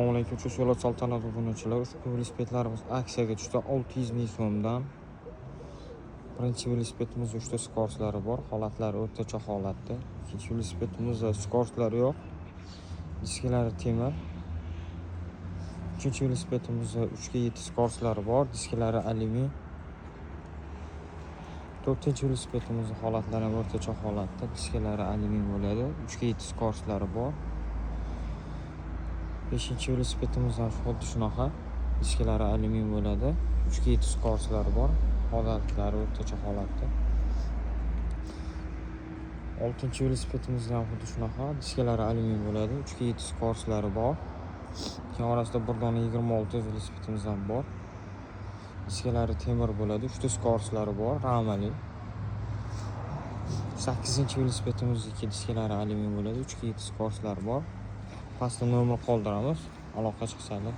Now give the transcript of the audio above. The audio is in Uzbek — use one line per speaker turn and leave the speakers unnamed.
Assalomu alaykum, Chusho'la saltanat obunachilar. Ushbu velosipedlarimiz aksiyaga tushdi 600 ming so'mdan. Birinchi velosipedimizda 3 ta skorslari bor, holatlari o'rtacha holatda. Ikkinchi velosipedimizda skorslari yo'q, diskalari temir. Uchinchi velosipedimizda 3 ga 7 skorslari bor, diskalari alyumin. To'rtinchi velosipedimizda holatlari o'rtacha holatda, diskalari alyumin bo'ladi, 3 ga 7 skorslari bor. Beshinchi velosipedimiz ham xuddi shunaqa, diskalari alyumin bo'ladi, 3 ga 7 skorslari bor, holatlari o'rtacha holatda. Oltinchi velosipedimiz ham xuddi shunaqa, diskalari alyumin bo'ladi, 3 ga 7 skorslari bor. Keyin orasida 1.26 velosipedimiz ham bor. Diskalari temir bo'ladi, 3 ta skorslari bor, ramali. 8-chi velosipedimizning diskalari alyumin bo'ladi, 3 ga 7 skorslari bor. Pastda nomer qoldiramiz, aloqa chiqsanglar.